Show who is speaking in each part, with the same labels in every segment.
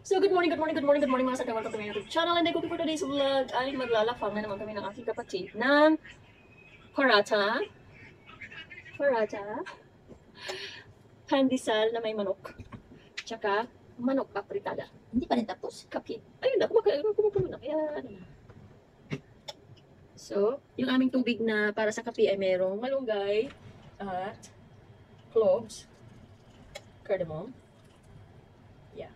Speaker 1: So, good morning mga saka. Welcome to my YouTube channel. And for today's vlog ay maglalakang na naman kami ng aking kapatid ng paratha, pandesal na may manok, tsaka manok papritada.
Speaker 2: Hindi pa rin tapos.
Speaker 1: Kape. Ayun na, kumukulo na. Kaya, ano na. So, yung aming tubig na para sa kape ay merong malunggay at cloves, cardamom. Yeah.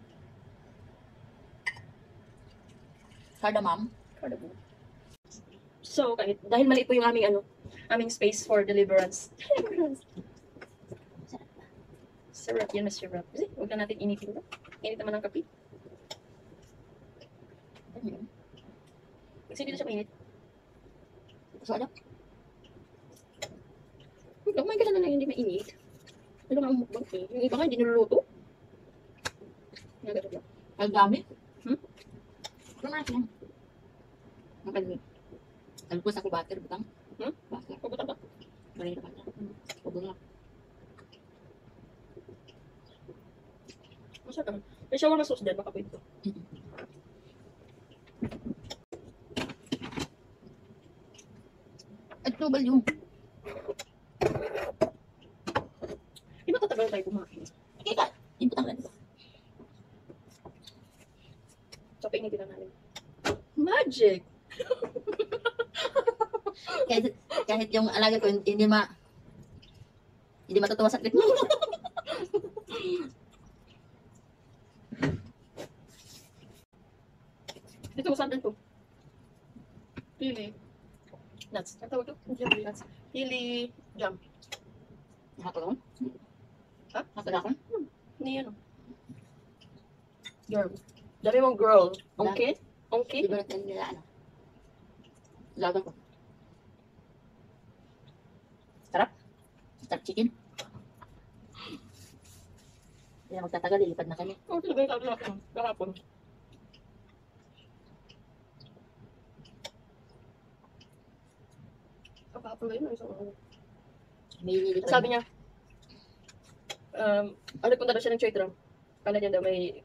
Speaker 2: Cardamom.
Speaker 1: So, dahil maliit po yung aming space for deliverance. Syrup, yan na syrup. Kasi, huwag na natin initin ito. Init naman ang kape. Kasi dito siya mainit.
Speaker 2: So, ano?
Speaker 1: Kumain ka na lang hindi mainit. Ano nga ang mukbang eh. Yung iba nga hindi niluluto. Nagatot lang.
Speaker 2: Ang dami.
Speaker 1: Ano nga siya?
Speaker 2: Alpus ako butter, butang.
Speaker 1: Butter. Pabutan ka.
Speaker 2: Maray na butter. Pabong lang.
Speaker 1: Masarap naman. May shawarma sauce din, baka pwede ito.
Speaker 2: At tubal yung.
Speaker 1: Di ba tatagal tayo kumain?
Speaker 2: Okay ka. Yung butang lang.
Speaker 1: So, painitin lang namin. Magic!
Speaker 2: Kahit yung alaga ko hindi matutuwa sa trip mo.
Speaker 1: Dito, masarap din ito. Pili. Nuts. Ang tawag ito? Pili nuts. Pili jam.
Speaker 2: Nakakulong?
Speaker 1: Ha?
Speaker 2: Nakakulong?
Speaker 1: Ni ano? Girl. Dami mong girl. Okay? Okay?
Speaker 2: Di ba natin nila ano? Lagan ko. Sarap. Sarap chicken. Hindi na magtatagal, lilipad na kami.
Speaker 1: Oo, talaga yung sabi natin. Kahapon. Kahapon ba yun?
Speaker 2: May lilipad.
Speaker 1: Sabi niya, punta daw siya ng trade room. Kala niya daw may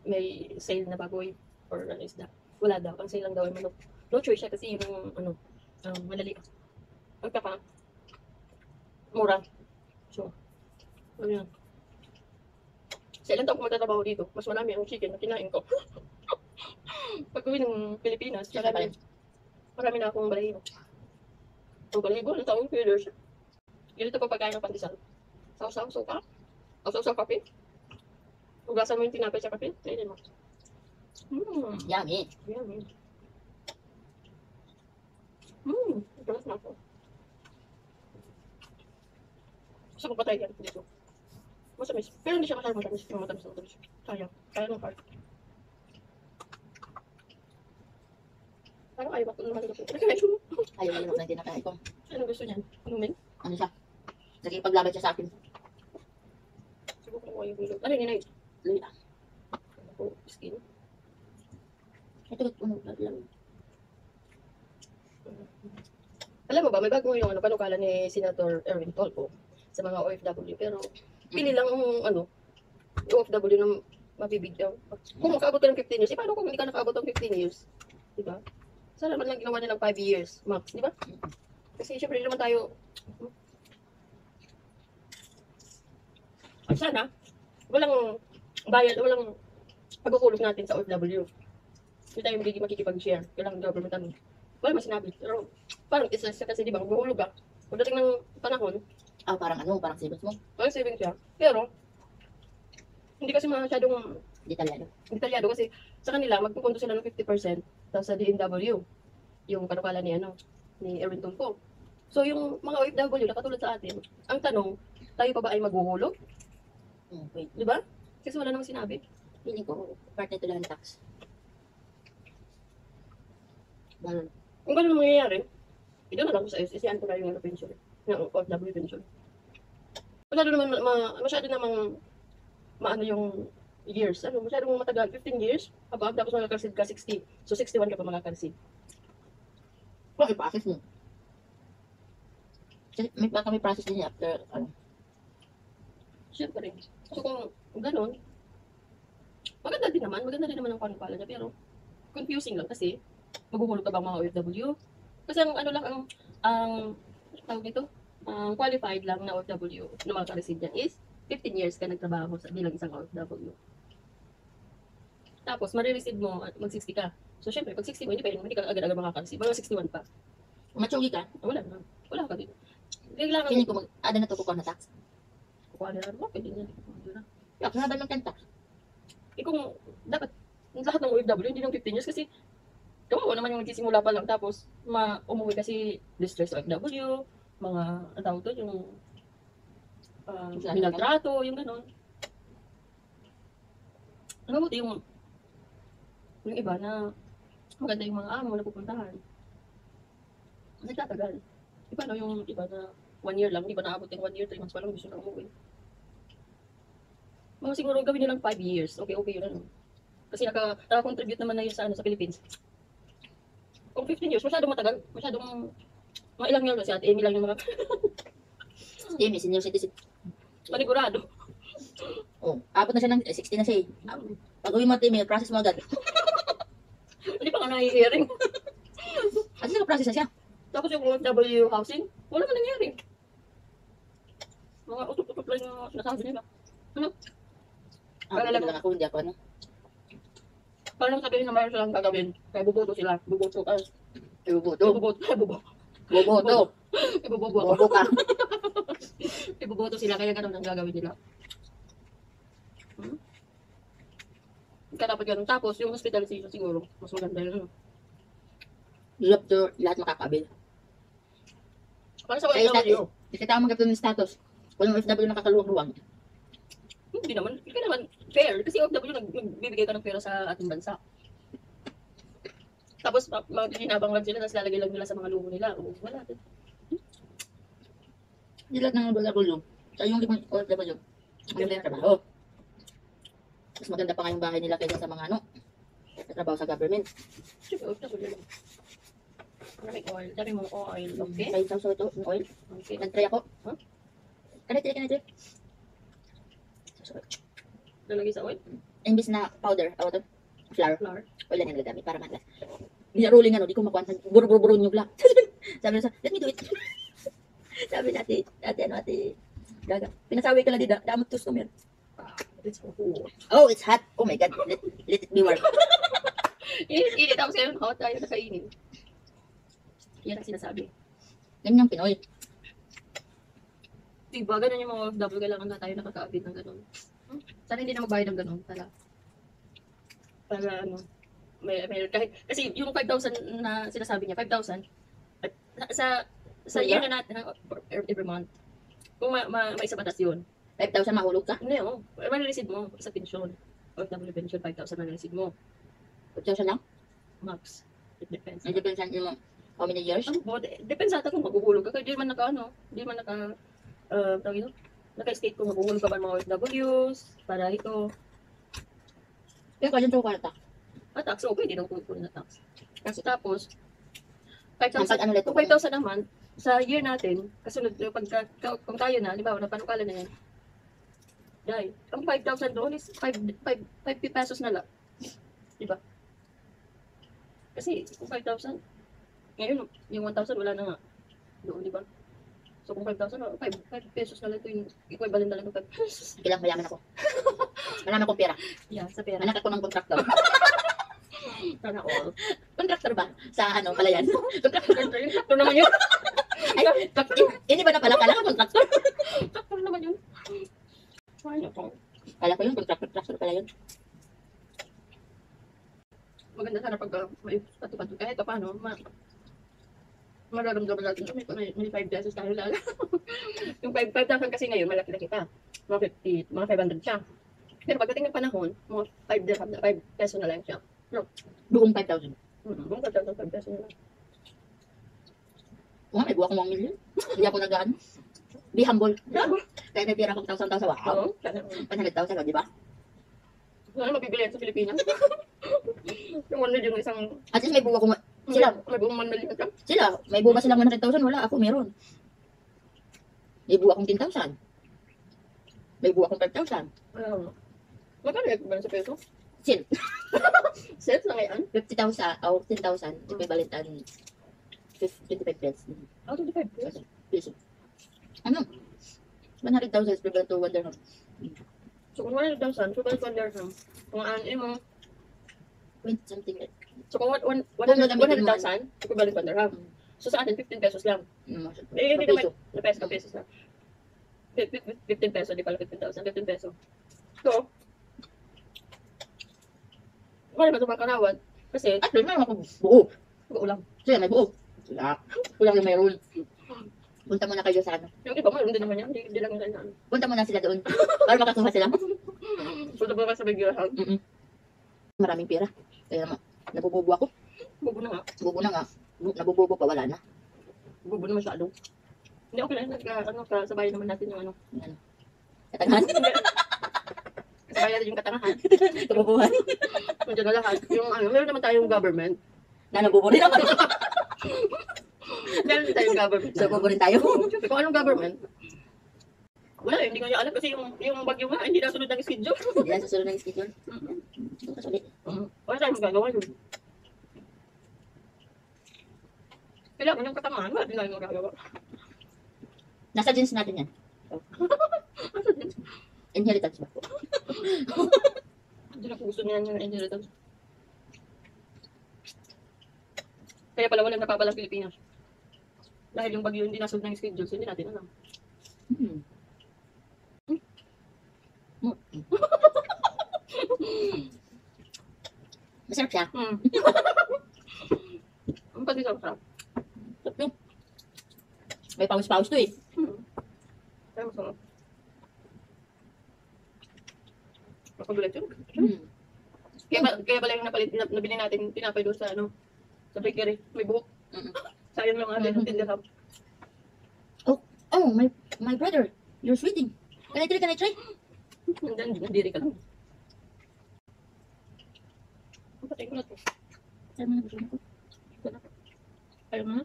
Speaker 1: sale na baboy or ano isda. Wala daw. Ang sale lang daw ay manok. No choice siya kasi yung madali. Magkaka. Mura. So, ano yan. Sa ilang taon ko magtatrabaho dito, mas marami ang chicken na kinain ko. Pag uwi ng Pilipinas, marami na akong balahibo. Ang balahibo, ang taong feeders. Ganito pag pagkain ng pandesal. Sausaw, suka. Sausaw, kape. Ugasan mo yung tinapay sa kape. Ayun mo.
Speaker 2: Yummy.
Speaker 1: Yummy. Galas na ako. Gusto ko patay yan dito. Masamis. Pero hindi siya masyadong matamis. Yung matamis. Sayang. Kaya nung heart. Parang ayaw ako naman ito.
Speaker 2: Ayaw na naman na tinakain ko.
Speaker 1: Anong gusto niyan? Inumin?
Speaker 2: Ano siya? Nagipaglaban siya sa akin.
Speaker 1: Siguro kung ayaw bilog. Ano yun?
Speaker 2: Lula.
Speaker 1: Ako, skin.
Speaker 2: Ito, lang.
Speaker 1: Alam mo ba, may bago yung panukala ni Senator Erwin Tolpo sa mga OFW. Pero, pili lang ang OFW na mabibigyan. Kung makaabot ka ng 15 years, paano kung hindi ka nakaabot ng 15 years? Diba? Sana naman lang ginawa nilang 5 years max, diba? Kasi syempre hindi naman tayo... At sana, walang bayad, walang pagkukulog natin sa OFW. Hindi tayo makikipag-share. Kailangan government namin. Wala man sinabi. Pero parang isa kasi diba, maghuhulog ka. Pagdating ng panahon,
Speaker 2: Parang parang savings mo.
Speaker 1: parang saving siya. Pero, hindi kasi masyadong
Speaker 2: Detalyado.
Speaker 1: kasi sa kanila, magpupunto sila ng 50% tapos sa DMW, yung panukala ni Erwin Tulfo. So, yung mga OFW na katulad sa atin, ang tanong, tayo pa ba ay maghuhulog?
Speaker 2: Wait.
Speaker 1: Diba? Kasi wala namang sinabi.
Speaker 2: Feeling ko, parte ito lang ng tax. Ganun.
Speaker 1: Kung gano'n mangyayari, ito na lang sa isiyan ko na yung pension, yung OFW pension. Masyado namang maano yung years. Masyadong matagal, 15 years, above, tapos makakareceive ka 60. So, 61 ka pa makakareceive.
Speaker 2: Bakit process mo? Kasi baka may process din after,
Speaker 1: Siyempre. So, kung gano'n, maganda din naman ang panukala niya, pero confusing lang kasi maguhulog ka bang mga OFW? Kasi ang ano lang, ang tawag nito, ang qualified lang na OFW na makaka-receive niya is 15 years ka nagtrabaho bilang isang OFW. Tapos, marireceive mo, mag-60 ka. So, syempre, pag 60 mo, hindi ka agad-agad makaka-receive. Mga 61 pa.
Speaker 2: Matsugi ka.
Speaker 1: Wala na. Wala ka dito. Kailangan
Speaker 2: Feeling ko ada na to kukuha na tax.
Speaker 1: kukuha nila. Pwede niya.
Speaker 2: Yak, nahabal ng 10 tax.
Speaker 1: Kung dapat, lahat ng OFW, hindi ng 15 years kasi kawawa naman yung nagsisimula pa lang. Tapos, umuwi kasi distress OFW, mga, ang tawag doon, yung minaltrato, yung gano'n. Ang mabuti yung iba na maganda yung mga amo na pupuntahan. Nagtatagal. Iba no, yung iba na 1 year lang, di ba naabot yung 1 year, 3 months pa lang gusto na umuwi. Mga siguro gawin nilang 5 years, okay yun ano. Kasi naka-contribute naman na yun sa Philippines. Kung 15 years, masyadong matagal, mga ilang year na si Ate Amy lang yung mga
Speaker 2: Amy, senior citizen.
Speaker 1: panigurado.
Speaker 2: Oh, abot na siya ng 60 na siya eh. Pag uwi mo, Amy, process mo agad.
Speaker 1: Hindi pa nga nahihiring.
Speaker 2: At naka-process na siya.
Speaker 1: Tapos yung OFW housing, wala man nangyari. Mga utot-utot lang yung sinasabi nila.
Speaker 2: Wala lang ako, hindi ako ano.
Speaker 1: Parang sabihin na mayroon silang gagawin. Kaya buboto sila. Buboto.
Speaker 2: Ibuboto.
Speaker 1: Buboto.
Speaker 2: Boboto.
Speaker 1: Ibuboto.
Speaker 2: Bobo ka.
Speaker 1: Ibuboto sila. Kaya ganun ang gagawin nila. Kaya dapat ganun. Tapos yung hospitalization siguro. Mas maganda yun.
Speaker 2: You have to lahat makakabil.
Speaker 1: Para sa
Speaker 2: Kaya
Speaker 1: OFW.
Speaker 2: kasi tao magkakaroon ng status. Kung yung OFW nakakaluwang-luwang.
Speaker 1: Hindi naman. Hindi naman fair. Kasi OFW nagbibigay ka ng pera sa ating bansa. Tapos maghinabang lang sila. Tapos lalagay lang nila sa mga luho nila. O, wala.
Speaker 2: Hindi lahat ng OFW. Sa yung ibang OFW. Maganda yung trabaho. Mas maganda pa nga yung bahay nila kaysa sa mga trabaho sa government.
Speaker 1: Siyempre, OFW lang. Maraming oil. Dami mong oil. Okay?
Speaker 2: Kahit sa ito, yung oil.
Speaker 1: Okay.
Speaker 2: Nag-try ako.
Speaker 1: Huh?
Speaker 2: Kanay.
Speaker 1: Lalagay sa oil.
Speaker 2: Imbis na powder, to? Flour.
Speaker 1: Flour.
Speaker 2: Oil lang yung nagamit para matlas. Rolling di ko makuha. Buro-buro yung black. Sabi na let me do it. Sabi na ate Gaga. Pinasawi ka lang din, damot customer.
Speaker 1: It's so cool.
Speaker 2: Oh, it's hot. Oh my God. Let it be warm.
Speaker 1: Init. Tapos ngayon, hot tayo nakainin. Yan ang sinasabi.
Speaker 2: Ganyan yung Pinoy.
Speaker 1: Diba, ganun yung mga double kailangan na tayo nakakaabit ng ganun. Sana hindi na magbayad ng ganun. Para ano, may kahit, kasi yung 5,000 na sinasabi niya, 5,000, sa year na natin, every month, kung may isa batas yun,
Speaker 2: 5,000 mahulog ka?
Speaker 1: hindi oh, marireceive mo sa pensyon. OFW pension, 5,000 marireceive mo.
Speaker 2: 5,000 lang?
Speaker 1: Max. It depends.
Speaker 2: May depends on yung how many years?
Speaker 1: Depends sa atin kung maguhulog ka. Hindi man tawag ito, naka-state kung maguhulog ka ba ng mga OFWs, para ito.
Speaker 2: Kaya kaya yung kwarta.
Speaker 1: Tax, okay, hindi daw kunin na tax. Kasi tapos,
Speaker 2: Ang
Speaker 1: 5,000,
Speaker 2: pag ano ulit
Speaker 1: kung 5,000 naman, sa year natin, kasunod, kung tayo na, halimbawa, napanukala na yan, dahil, ang 5,000 doon is 50 pesos na lang. Diba? Kasi, kung 5,000, ngayon, yung 1,000, wala na nga. Doon, diba? So, kung 5,000, 5 pesos na lang ito yung equivalent na lang ng 5 pesos.
Speaker 2: Kailang mayaman ako. Marami akong pera.
Speaker 1: Yeah, sa pera.
Speaker 2: Anak ako ng kontraktor.
Speaker 1: Sana all.
Speaker 2: Kontraktor ba? Sa palayan?
Speaker 1: Kontraktor naman yun.
Speaker 2: Ay, hindi ba na pala? Kala ko kontraktor.
Speaker 1: Kontraktor naman yun. Ano to?
Speaker 2: Kala ko yun, kontraktor pala yun.
Speaker 1: Maganda sana pag may patu-patu. Kahit pa paano, mararamdaman natin may 5 pesos tayo lang. Yung 5,000 kasi ngayon, malaki-laki pa. Mga 50, mga 500 siya. Pero pagdating ng panahon, mga 5 peso na lang siya.
Speaker 2: Buong 5,000.
Speaker 1: Kung 5 peso na lang.
Speaker 2: Kung nga, may buwa akong 1 million. Hindi ako nag-ano. Be humble. Kaya may pera akong 1,000 sa wow.
Speaker 1: Oo, sana.
Speaker 2: 100,000, di ba?
Speaker 1: Sana mabibili sa Pilipinas. Yung 1 million isang...
Speaker 2: At least may buwa akong... Sila,
Speaker 1: may buong 1 million siya.
Speaker 2: sila, may buwa ba silang 100,000? Wala, ako meron. May buwa akong 10,000. May buwa akong 5,000.
Speaker 1: Magkano yung ba sa peso?
Speaker 2: Sin,
Speaker 1: Set na ngayon?
Speaker 2: 50,000 o 10,000 equivalent and 25 pesos.
Speaker 1: Out of the 5 pesos.
Speaker 2: Peso. Ano? 100,000 is equivalent to 1 dirham.
Speaker 1: So kung 100,000, so balik 1 dirham. Kung ano mo,
Speaker 2: 20 something like.
Speaker 1: so kung
Speaker 2: Kung gagamitin mo,
Speaker 1: 100,000, equivalent 1 dirham. So sa atin, 15 pesos lang. Eh, hindi
Speaker 2: peso.
Speaker 1: naman, na pesos lang. 15 pesos, di pala 15,000, 15 pesos. So, wala ka sa Karawan. Kasi,
Speaker 2: At may mga buo.
Speaker 1: ulam.
Speaker 2: Siya may buo. Wala. Kulang yung mayroon. Punta muna kayo sa ano.
Speaker 1: Yung iba, mayroon din naman yan. Hindi lang yung ano.
Speaker 2: Punta muna sila doon. Para makakuha sila.
Speaker 1: Punta ba ka sa bigyahan?
Speaker 2: Maraming pera. Kaya naman, nabububo ako.
Speaker 1: Bubo na nga.
Speaker 2: Bubo na nga. Nabububo pa, wala na.
Speaker 1: Bubo na masyado. Hindi, okay lang. Kasabayan naman natin yung ano.
Speaker 2: Ano? Katangahan.
Speaker 1: Kasabayan natin yung katangahan.
Speaker 2: Kabubuhan.
Speaker 1: Nandiyan na lahat. Yung ano, meron naman tayong government.
Speaker 2: Na nabubo rin ako.
Speaker 1: Meron din tayong government.
Speaker 2: So, bubo rin tayo.
Speaker 1: Siyempre, kung anong government? Wala, hindi ko niya alam kasi yung bagyo nga, hindi nasunod ng schedule.
Speaker 2: Hindi na susunod ng schedule. Kasulit.
Speaker 1: Wala tayong magagawa yun. Kailangan yung katangahan, wala din tayong magagawa.
Speaker 2: Nasa jeans natin yan. Inheritance ba?
Speaker 1: Hindi na po gusto niya yung inheritance. Kaya pala walang napapalang Pilipinas. Dahil yung bagyo hindi nasunod ng schedule, so hindi natin alam.
Speaker 2: Masarap siya.
Speaker 1: Ang pati sa sarap.
Speaker 2: May pawis-pawis to eh.
Speaker 1: Kaya masarap. Makagulat yun. Kaya pala yung nabili natin, tinapay doon sa ano, sa bakery. May buhok. Sayang lang natin, tindirham.
Speaker 2: Oh, my brother, you're sweeting. Can I try?
Speaker 1: Nandiri ka lang. Ang patay ko na to.
Speaker 2: Saan mo na gusto ko?
Speaker 1: Ayaw mo na?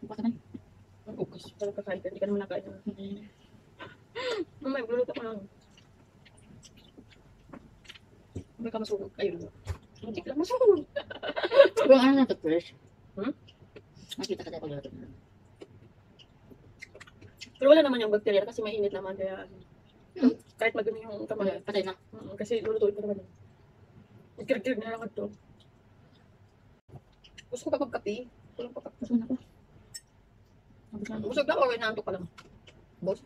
Speaker 2: Baka naman.
Speaker 1: Ang ugas. Parang kakain ka. Hindi ka naman nakain. Mamay, bulot ako lang. May ka masunog. Ayun na. Hindi ka lang masunog.
Speaker 2: Kung ano na to fresh? Nakita ka tayo pag luto.
Speaker 1: Pero wala naman yung bacteria kasi mainit naman. Kaya kahit magano yung kamay.
Speaker 2: Patay na.
Speaker 1: Kasi lulutuin ko naman yun. Magkirkir na lang ito. Gusto ko pa magkape. Walang pa kape.
Speaker 2: Gusto na ko.
Speaker 1: Busog na or inaantok ka lang? Boss?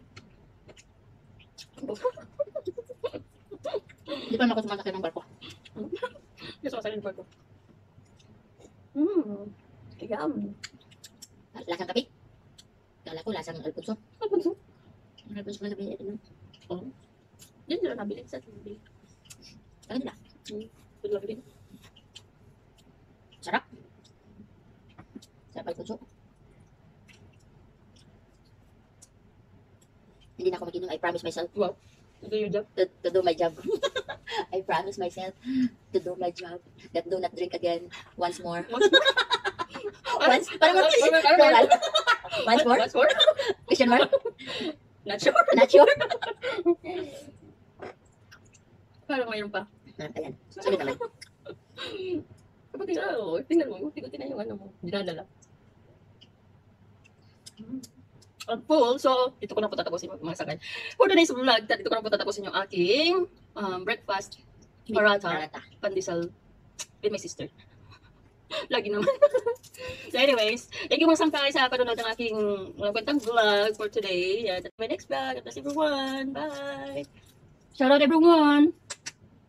Speaker 1: Boss?
Speaker 2: Hindi pa naman ako sumasakay ng barko.
Speaker 1: Gusto ko sa rin ko. Yum.
Speaker 2: Lasang kape? Kala ko lasang Alfonso.
Speaker 1: Alfonso?
Speaker 2: Alfonso ko sabihin ito.
Speaker 1: Yan nila nabili sa TV.
Speaker 2: Saan nila?
Speaker 1: Ito lang din.
Speaker 2: Sarap. Sarap Alfonso. Hindi na ako mag-inom. I promise myself
Speaker 1: Wow. Do your job.
Speaker 2: to do my job. I promise myself to do my job. That do not drink again once more. Once? Parang plural. Once more?
Speaker 1: Once more?
Speaker 2: Question mark?
Speaker 1: Not sure.
Speaker 2: Not sure?
Speaker 1: Parang mayroon pa.
Speaker 2: Ayan. Sabi naman.
Speaker 1: Kapag tingnan mo, tingnan na yung ano mo. Dinadala. Ang full. So, dito ko na po tatapusin mga sakay. For today's vlog, dito ko na po tatapusin yung aking breakfast, paratha, pandesal with my sister. Lagi naman. So anyways, thank you mga sangkay sa panonood ng aking kwentang vlog for today. That's my next vlog. God bless everyone. Bye! Shout out everyone!